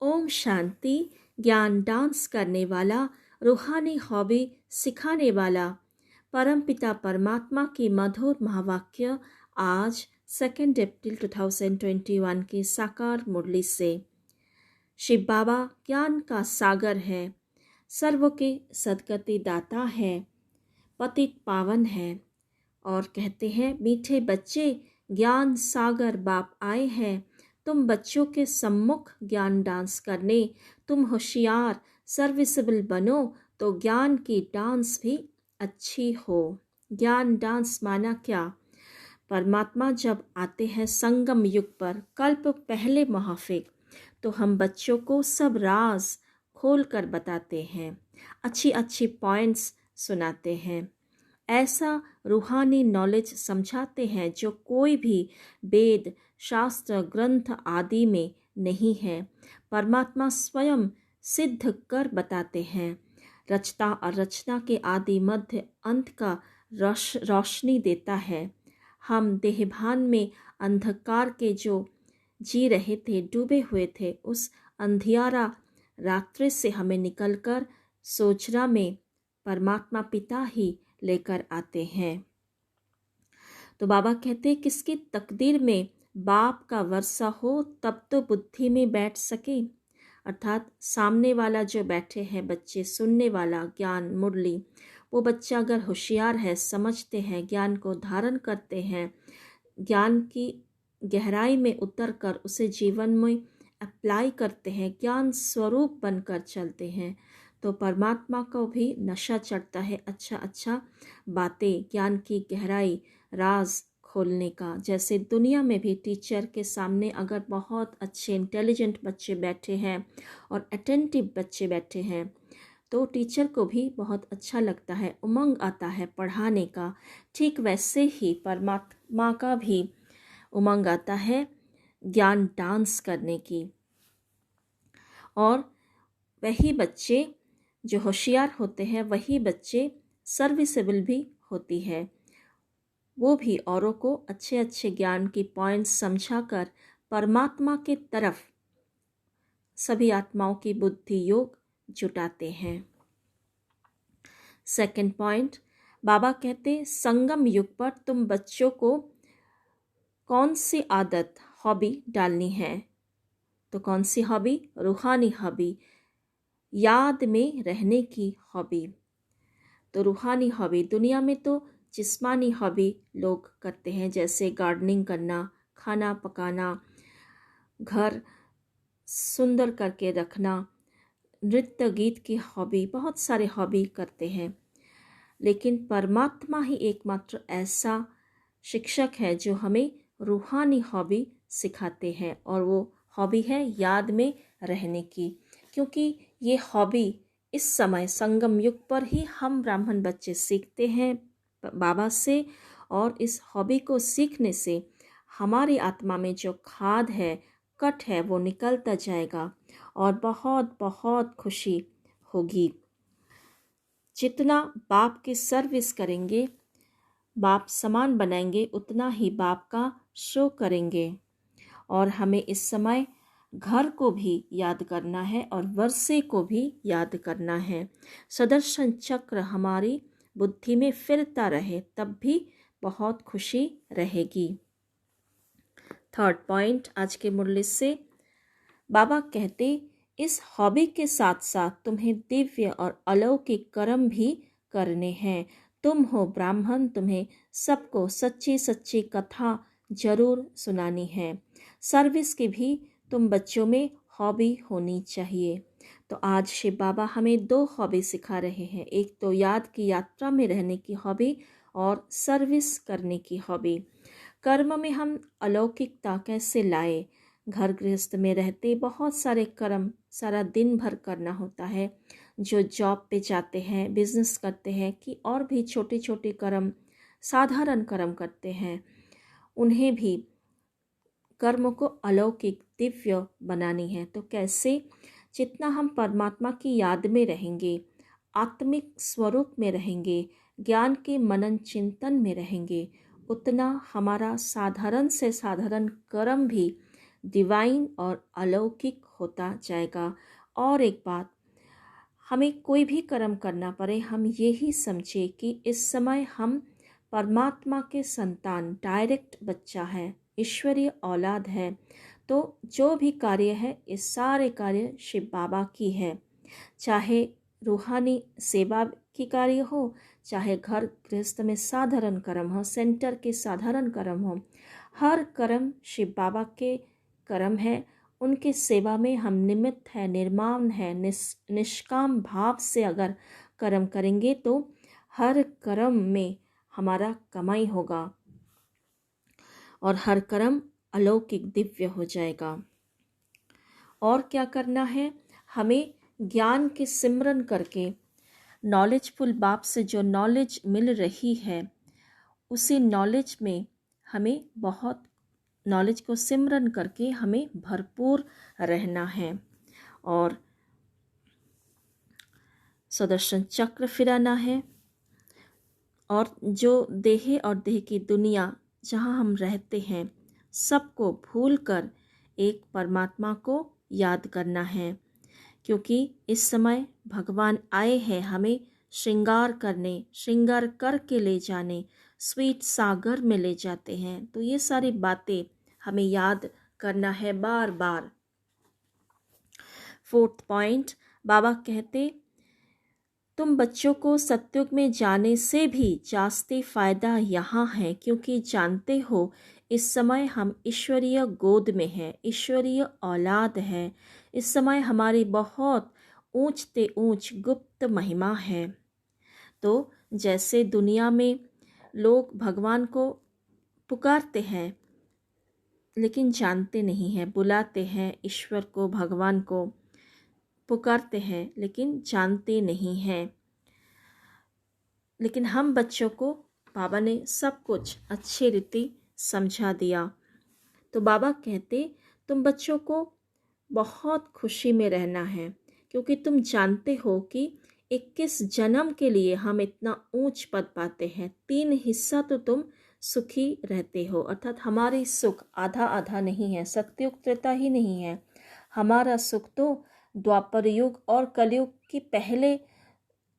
ओम शांति। ज्ञान डांस करने वाला, रूहानी हॉबी सिखाने वाला, परमपिता परमात्मा की मधुर महावाक्य आज 2 अप्रैल 2021 की साकार मुरली से। शिव बाबा ज्ञान का सागर है, सर्व के सदगति दाता है, पतित पावन है। और कहते हैं, मीठे बच्चे ज्ञान सागर बाप आए हैं, तुम बच्चों के सम्मुख ज्ञान डांस करने। तुम होशियार सर्विसेबल बनो तो ज्ञान की डांस भी अच्छी हो। ज्ञान डांस माना क्या? परमात्मा जब आते हैं संगम युग पर, कल्प पहले महाफिक, तो हम बच्चों को सब राज खोल कर बताते हैं, अच्छी अच्छी पॉइंट्स सुनाते हैं, ऐसा रूहानी नॉलेज समझाते हैं जो कोई भी वेद शास्त्र ग्रंथ आदि में नहीं है। परमात्मा स्वयं सिद्ध कर बताते हैं। रचता और रचना के आदि मध्य अंत का रोशनी देता है। हम देहभान में अंधकार के जो जी रहे थे, डूबे हुए थे, उस अंधियारा रात्रि से हमें निकलकर सोचना में परमात्मा पिता ही लेकर आते हैं। तो बाबा कहते हैं, किसकी तकदीर में बाप का वर्षा हो तब तो बुद्धि में बैठ सके। अर्थात सामने वाला जो बैठे हैं बच्चे, सुनने वाला ज्ञान मुरली, वो बच्चा अगर होशियार है, समझते हैं, ज्ञान को धारण करते हैं, ज्ञान की गहराई में उतर कर उसे जीवन में अप्लाई करते हैं, ज्ञान स्वरूप बनकर चलते हैं, तो परमात्मा को भी नशा चढ़ता है अच्छा अच्छा बातें, ज्ञान की गहराई, राज खोलने का। जैसे दुनिया में भी टीचर के सामने अगर बहुत अच्छे इंटेलिजेंट बच्चे बैठे हैं और अटेंटिव बच्चे बैठे हैं, तो टीचर को भी बहुत अच्छा लगता है, उमंग आता है पढ़ाने का। ठीक वैसे ही परमात्मा का भी उमंग आता है ज्ञान डांस करने की। और वही बच्चे जो होशियार होते हैं, वही बच्चे सर्विसेबल भी होती है। वो भी औरों को अच्छे अच्छे ज्ञान की पॉइंट्स समझाकर परमात्मा के तरफ सभी आत्माओं की बुद्धि योग जुटाते हैं। सेकंड पॉइंट, बाबा कहते, संगम युग पर तुम बच्चों को कौन सी आदत, हॉबी डालनी है। तो कौन सी हॉबी? रूहानी हॉबी, याद में रहने की हॉबी। तो रूहानी हॉबी, दुनिया में तो जिस्मानी हॉबी लोग करते हैं, जैसे गार्डनिंग करना, खाना पकाना, घर सुंदर करके रखना, नृत्य गीत की हॉबी, बहुत सारे हॉबी करते हैं। लेकिन परमात्मा ही एकमात्र ऐसा शिक्षक है जो हमें रूहानी हॉबी सिखाते हैं, और वो हॉबी है याद में रहने की। क्योंकि ये हॉबी इस समय संगम युग पर ही हम ब्राह्मण बच्चे सीखते हैं बाबा से, और इस हॉबी को सीखने से हमारी आत्मा में जो खाद है, कट है, वो निकलता जाएगा और बहुत बहुत खुशी होगी। जितना बाप की सर्विस करेंगे, बाप समान बनाएंगे, उतना ही बाप का शो करेंगे। और हमें इस समय घर को भी याद करना है और वर्षे को भी याद करना है। सुदर्शन चक्र हमारी बुद्धि में फिरता रहे, तब भी बहुत खुशी रहेगी। थर्ड पॉइंट आज के मुरली से बाबा कहते, इस हॉबी के साथ साथ तुम्हें दिव्य और अलौकिक कर्म भी करने हैं। तुम हो ब्राह्मण, तुम्हें सबको सच्ची सच्ची कथा जरूर सुनानी है। सर्विस की भी तुम बच्चों में हॉबी होनी चाहिए। तो आज शिव बाबा हमें 2 हॉबी सिखा रहे हैं, एक तो याद की यात्रा में रहने की हॉबी और सर्विस करने की हॉबी। कर्म में हम अलौकिकता कैसे लाए? घर गृहस्थ में रहते बहुत सारे कर्म सारा दिन भर करना होता है। जो जॉब पे जाते हैं, बिजनेस करते हैं, कि और भी छोटे छोटे कर्म, साधारण कर्म करते हैं, उन्हें भी कर्म को अलौकिक दिव्य बनानी है। तो कैसे? जितना हम परमात्मा की याद में रहेंगे, आत्मिक स्वरूप में रहेंगे, ज्ञान के मनन चिंतन में रहेंगे, उतना हमारा साधारण से साधारण कर्म भी डिवाइन और अलौकिक होता जाएगा। और एक बात, हमें कोई भी कर्म करना पड़े, हम यही समझे कि इस समय हम परमात्मा के संतान, डायरेक्ट बच्चा है, ईश्वरीय औलाद है। तो जो भी कार्य है, ये सारे कार्य शिव बाबा की है। चाहे रूहानी सेवा की कार्य हो, चाहे घर गृहस्थ में साधारण कर्म हो, सेंटर के साधारण कर्म हो, हर कर्म शिव बाबा के कर्म है। उनके सेवा में हम निमित्त है, निर्माण है। निष्काम भाव से अगर कर्म करेंगे तो हर कर्म में हमारा कमाई होगा और हर कर्म अलौकिक दिव्य हो जाएगा। और क्या करना है, हमें ज्ञान के सिमरन करके, नॉलेजफुल बाप से जो नॉलेज मिल रही है, उसी नॉलेज में हमें बहुत नॉलेज को सिमरन करके हमें भरपूर रहना है और सुदर्शन चक्र फिराना है। और जो देह और देह की दुनिया जहाँ हम रहते हैं, सबको भूलकर एक परमात्मा को याद करना है, क्योंकि इस समय भगवान आए हैं हमें श्रृंगार करने, श्रृंगार करके ले जाने, स्वीट सागर में ले जाते हैं। तो ये सारी बातें हमें याद करना है बार बार। 4th पॉइंट, बाबा कहते, तुम बच्चों को सत्युग में जाने से भी जास्ती फायदा यहाँ है, क्योंकि जानते हो इस समय हम ईश्वरीय गोद में हैं, ईश्वरीय औलाद है। इस समय हमारी बहुत ऊंचते ऊंच गुप्त महिमा है। तो जैसे दुनिया में लोग भगवान को पुकारते हैं लेकिन जानते नहीं हैं, बुलाते हैं ईश्वर को, भगवान को पुकारते हैं लेकिन जानते नहीं हैं। लेकिन हम बच्चों को बाबा ने सब कुछ अच्छी रीति समझा दिया। तो बाबा कहते, तुम बच्चों को बहुत खुशी में रहना है, क्योंकि तुम जानते हो कि 21 जन्म के लिए हम इतना ऊंच पद पाते हैं। 3 हिस्सा तो तुम सुखी रहते हो, अर्थात हमारी सुख आधा आधा नहीं है, सत्युग त्रेता ही नहीं है। हमारा सुख तो द्वापर युग और कलयुग के पहले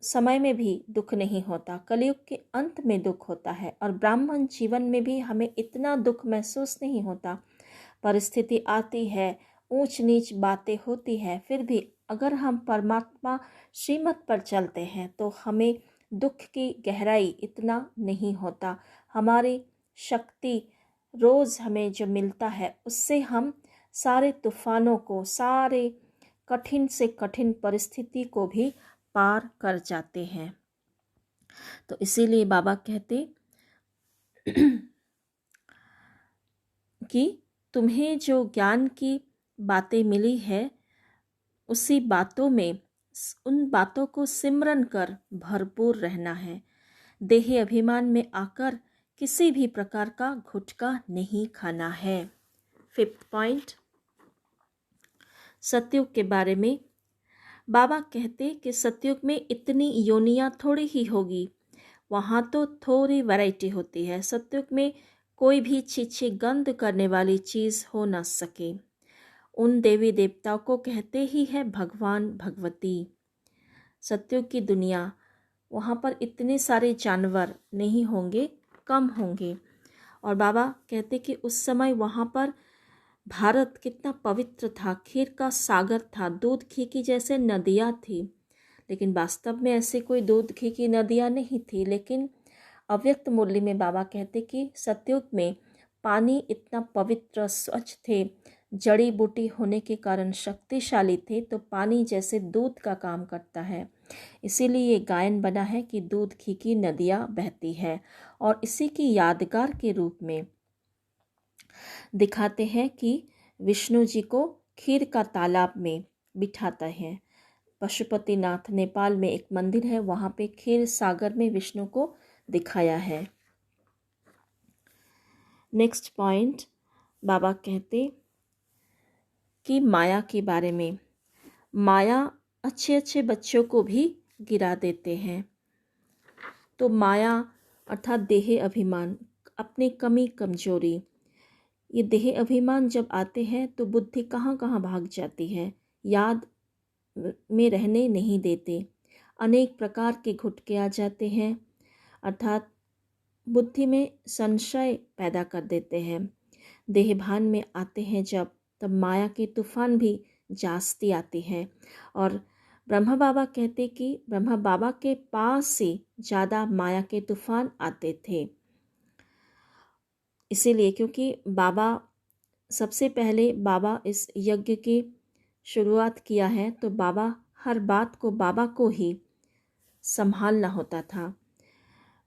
समय में भी दुख नहीं होता, कलयुग के अंत में दुख होता है। और ब्राह्मण जीवन में भी हमें इतना दुख महसूस नहीं होता। परिस्थिति आती है, ऊंच नीच बातें होती है, फिर भी अगर हम परमात्मा श्रीमत पर चलते हैं तो हमें दुख की गहराई इतना नहीं होता। हमारी शक्ति रोज़ हमें जो मिलता है, उससे हम सारे तूफानों को, सारे कठिन से कठिन परिस्थिति को भी पार कर जाते हैं। तो इसीलिए बाबा कहते कि तुम्हें जो ज्ञान की बातें मिली है, उसी बातों में, उन बातों को सिमरन कर भरपूर रहना है। देह अभिमान में आकर किसी भी प्रकार का घुटका नहीं खाना है। 5th पॉइंट, सतयुग के बारे में बाबा कहते कि सतयुग में इतनी योनियाँ थोड़ी ही होगी, वहाँ तो थोड़ी वैरायटी होती है। सतयुग में कोई भी छीछी गंध करने वाली चीज़ हो न सके। उन देवी देवताओं को कहते ही है भगवान भगवती। सतयुग की दुनिया, वहाँ पर इतने सारे जानवर नहीं होंगे, कम होंगे। और बाबा कहते कि उस समय वहाँ पर भारत कितना पवित्र था, खीर का सागर था, दूध घी की जैसे नदियाँ थी। लेकिन वास्तव में ऐसे कोई दूध घी की नदियाँ नहीं थी। लेकिन अव्यक्त मुरली में बाबा कहते कि सतयुग में पानी इतना पवित्र स्वच्छ थे, जड़ी बूटी होने के कारण शक्तिशाली थे, तो पानी जैसे दूध का काम करता है। इसीलिए ये गायन बना है कि दूध घी की नदियाँ बहती है। और इसी की यादगार के रूप में दिखाते हैं कि विष्णु जी को खीर का तालाब में बिठाता है। पशुपतिनाथ नेपाल में एक मंदिर है, वहाँ पे खीर सागर में विष्णु को दिखाया है। नेक्स्ट पॉइंट, बाबा कहते कि माया के बारे में, माया अच्छे अच्छे बच्चों को भी गिरा देते हैं। तो माया अर्थात देह अभिमान, अपनी कमी कमजोरी, ये देह अभिमान जब आते हैं तो बुद्धि कहाँ कहाँ भाग जाती है, याद में रहने नहीं देते, अनेक प्रकार के घुटके आ जाते हैं, अर्थात बुद्धि में संशय पैदा कर देते हैं। देह भान में आते हैं जब, तब माया के तूफान भी जास्ती आती है। और ब्रह्मा बाबा कहते कि ब्रह्मा बाबा के पास से ज़्यादा माया के तूफान आते थे। इसीलिए क्योंकि बाबा सबसे पहले बाबा इस यज्ञ की शुरुआत किया है, तो बाबा हर बात को बाबा को ही संभालना होता था।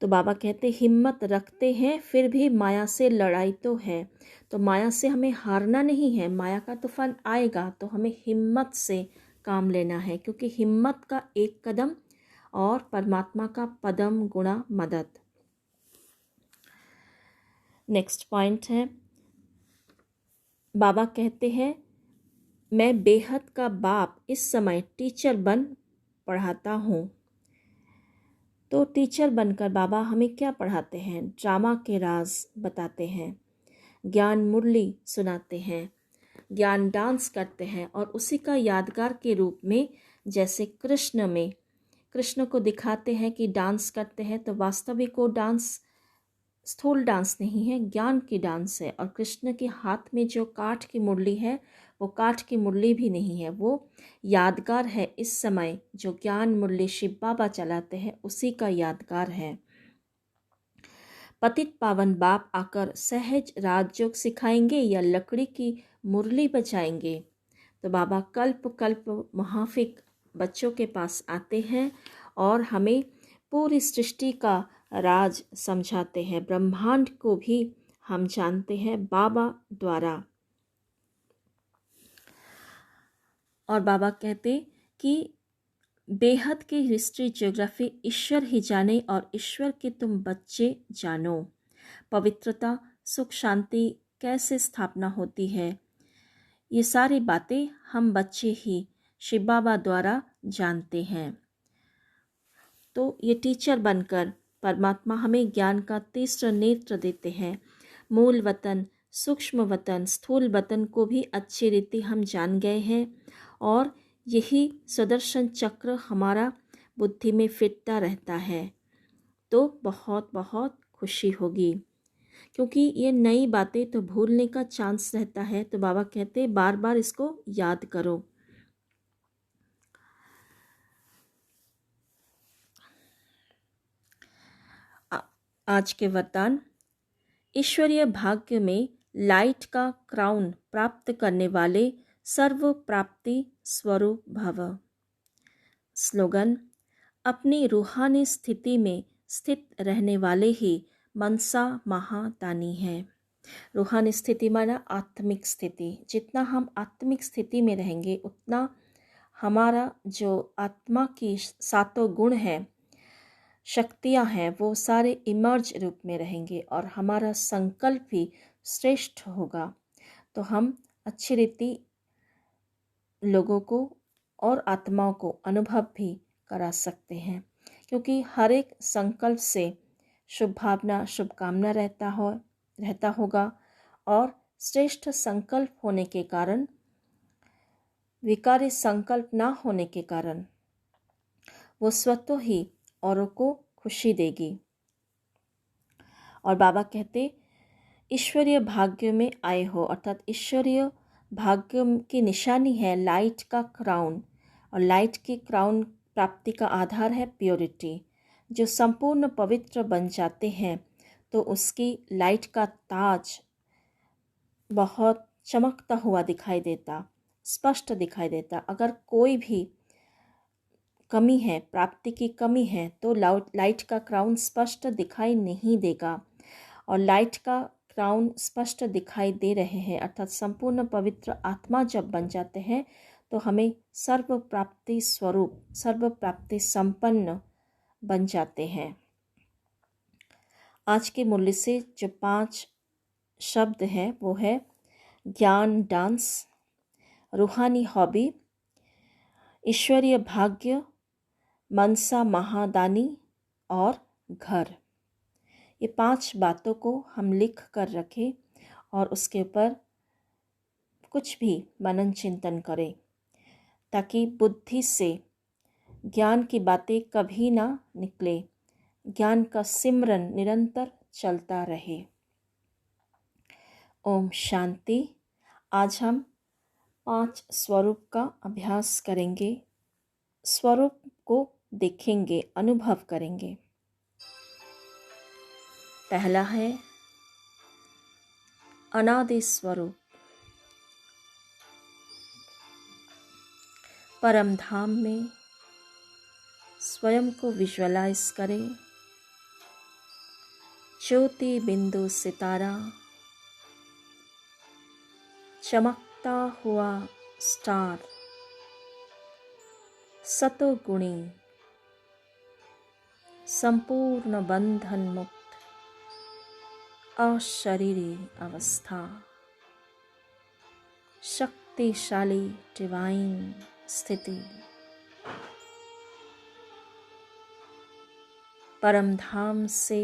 तो बाबा कहते हिम्मत रखते हैं फिर भी माया से लड़ाई तो है। तो माया से हमें हारना नहीं है, माया का तूफान आएगा तो हमें हिम्मत से काम लेना है, क्योंकि हिम्मत का एक कदम और परमात्मा का पदम गुणा मदद। नेक्स्ट पॉइंट है, बाबा कहते हैं मैं बेहद का बाप इस समय टीचर बन पढ़ाता हूँ। तो टीचर बनकर बाबा हमें क्या पढ़ाते हैं? ड्रामा के राज बताते हैं, ज्ञान मुरली सुनाते हैं, ज्ञान डांस करते हैं, और उसी का यादगार के रूप में जैसे कृष्ण को दिखाते हैं कि डांस करते हैं, तो वास्तविक वो डांस स्थूल डांस नहीं है, ज्ञान की डांस है। और कृष्ण के हाथ में जो काठ की मुरली है वो काठ की मुरली भी नहीं है, वो यादगार है। इस समय जो ज्ञान मुरली शिव बाबा चलाते हैं उसी का यादगार है। पतित पावन बाप आकर सहज राजयोग सिखाएंगे या लकड़ी की मुरली बजाएंगे? तो बाबा कल्प कल्प महाफिक बच्चों के पास आते हैं और हमें पूरी सृष्टि का राज समझाते हैं। ब्रह्मांड को भी हम जानते हैं बाबा द्वारा। और बाबा कहते कि बेहद की हिस्ट्री ज्योग्राफी ईश्वर ही जाने और ईश्वर के तुम बच्चे जानो। पवित्रता सुख शांति कैसे स्थापना होती है, ये सारी बातें हम बच्चे ही शिव बाबा द्वारा जानते हैं। तो ये टीचर बनकर परमात्मा हमें ज्ञान का तीसरा नेत्र देते हैं। मूल वतन, सूक्ष्म वतन, स्थूल वतन को भी अच्छी रीति हम जान गए हैं, और यही सुदर्शन चक्र हमारा बुद्धि में फिरता रहता है। तो बहुत बहुत खुशी होगी, क्योंकि ये नई बातें तो भूलने का चांस रहता है। तो बाबा कहते बार बार इसको याद करो। आज के वरदान, ईश्वरीय भाग्य में लाइट का क्राउन प्राप्त करने वाले सर्व प्राप्ति स्वरूप भव। स्लोगन, अपनी रूहानी स्थिति में स्थित रहने वाले ही मनसा महादानी है। रूहानी स्थिति माना आत्मिक स्थिति। जितना हम आत्मिक स्थिति में रहेंगे उतना हमारा जो आत्मा की सातों गुण हैं, शक्तियां हैं, वो सारे इमर्ज रूप में रहेंगे और हमारा संकल्प भी श्रेष्ठ होगा। तो हम अच्छी रीति लोगों को और आत्माओं को अनुभव भी करा सकते हैं, क्योंकि हर एक संकल्प से शुभ भावना शुभकामना रहता होगा, और श्रेष्ठ संकल्प होने के कारण, विकारी संकल्प ना होने के कारण वो स्वतः ही औरों को खुशी देगी। और बाबा कहते ईश्वरीय भाग्य में आए हो, अर्थात ईश्वरीय भाग्य की निशानी है लाइट का क्राउन, और लाइट की क्राउन प्राप्ति का आधार है प्योरिटी। जो संपूर्ण पवित्र बन जाते हैं तो उसकी लाइट का ताज बहुत चमकता हुआ दिखाई देता, स्पष्ट दिखाई देता। अगर कोई भी कमी है, प्राप्ति की कमी है, तो लाइट का क्राउन स्पष्ट दिखाई नहीं देगा। और लाइट का क्राउन स्पष्ट दिखाई दे रहे हैं, अर्थात संपूर्ण पवित्र आत्मा जब बन जाते हैं तो हमें सर्व प्राप्ति स्वरूप, सर्व प्राप्ति संपन्न बन जाते हैं। आज के मूल्य से जो 5 शब्द हैं वो है ज्ञान डांस, रूहानी हॉबी, ईश्वरीय भाग्य, मनसा महादानी और घर। ये 5 बातों को हम लिख कर रखें और उसके ऊपर कुछ भी मनन चिंतन करें, ताकि बुद्धि से ज्ञान की बातें कभी ना निकले, ज्ञान का सिमरन निरंतर चलता रहे। ओम शांति। आज हम 5 स्वरूप का अभ्यास करेंगे, स्वरूप को देखेंगे, अनुभव करेंगे। पहला है अनादि स्वरूप। परम धाम में स्वयं को विजुअलाइज करें। ज्योति बिंदु सितारा, चमकता हुआ स्टार, सतोगुणी, संपूर्ण बंधन मुक्त, अशरीरी अवस्था, शक्तिशाली डिवाइन स्थिति, परम धाम से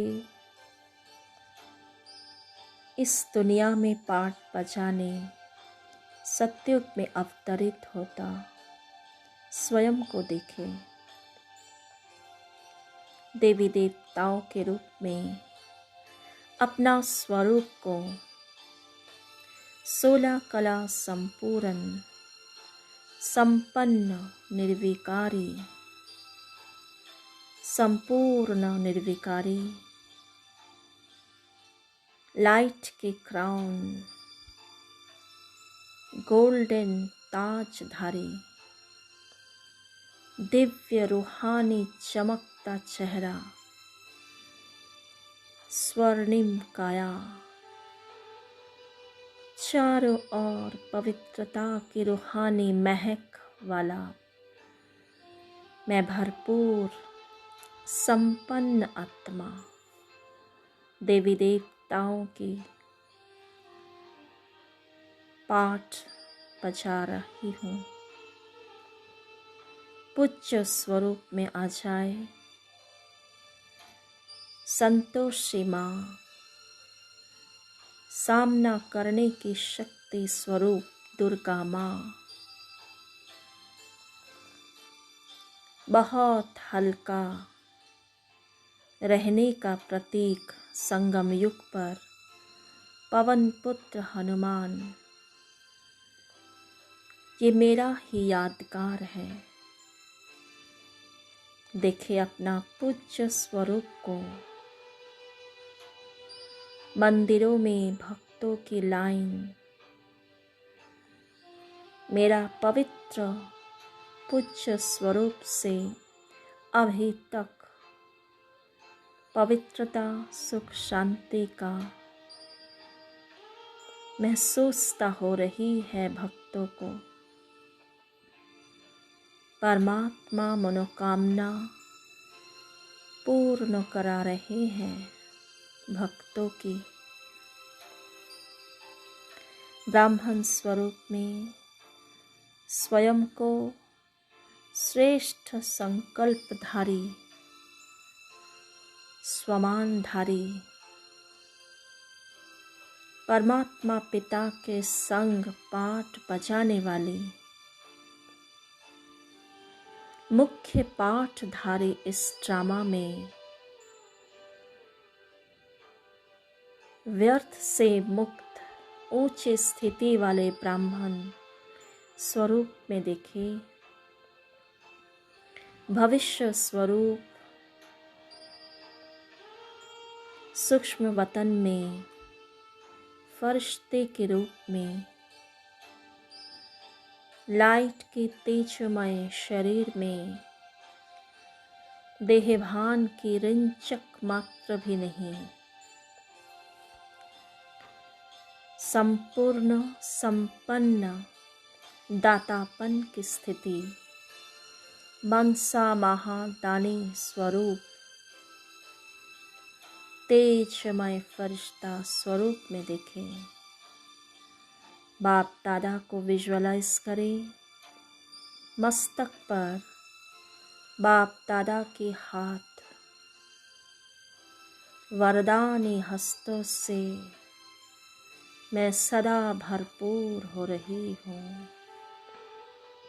इस दुनिया में पाठ बजाने सत्युग में अवतरित होता स्वयं को देखें। देवी देवताओं के रूप में अपना स्वरूप को 16 कला संपूर्ण, संपन्न, निर्विकारी, संपूर्ण निर्विकारी, लाइट के क्राउन, गोल्डन ताजधारी, दिव्य रूहानी चमकता चेहरा, स्वर्णिम काया, चारों ओर पवित्रता की रूहानी महक वाला, मैं भरपूर संपन्न आत्मा देवी देवताओं की पाठ बजा रही हूँ। पूज्य स्वरूप में आ जाए संतोषी माँ, सामना करने की शक्ति स्वरूप दुर्गा माँ, बहुत हल्का रहने का प्रतीक संगम युग पर पवन पुत्र हनुमान, ये मेरा ही यादगार है। देखे अपना पूज्य स्वरूप को। मंदिरों में भक्तों की लाइन, मेरा पवित्र पूज्य स्वरूप से अभी तक पवित्रता, सुख, शांति का महसूसता हो रही है भक्तों को। परमात्मा मनोकामना पूर्ण करा रहे हैं भक्तों की। ब्राह्मण स्वरूप में स्वयं को श्रेष्ठ संकल्पधारी, स्वमानधारी, परमात्मा पिता के संग पाठ बजाने वाली, मुख्य पाठधारी इस ड्रामा में व्यर्थ से मुक्त ऊंची स्थिति वाले ब्राह्मण स्वरूप में देखे। भविष्य स्वरूप सूक्ष्म वतन में फरिश्ते के रूप में, लाइट के तेजमय शरीर में देहभान की रिंचक मात्र भी नहीं। संपूर्ण संपन्न दातापन की स्थिति, मनसा महादानी स्वरूप, तेजमय फरिश्ता स्वरूप में देखें। बाप दादा को विजुअलाइज करें। मस्तक पर बाप दादा के हाथ वरदानी हस्तों से मैं सदा भरपूर हो रही हूँ।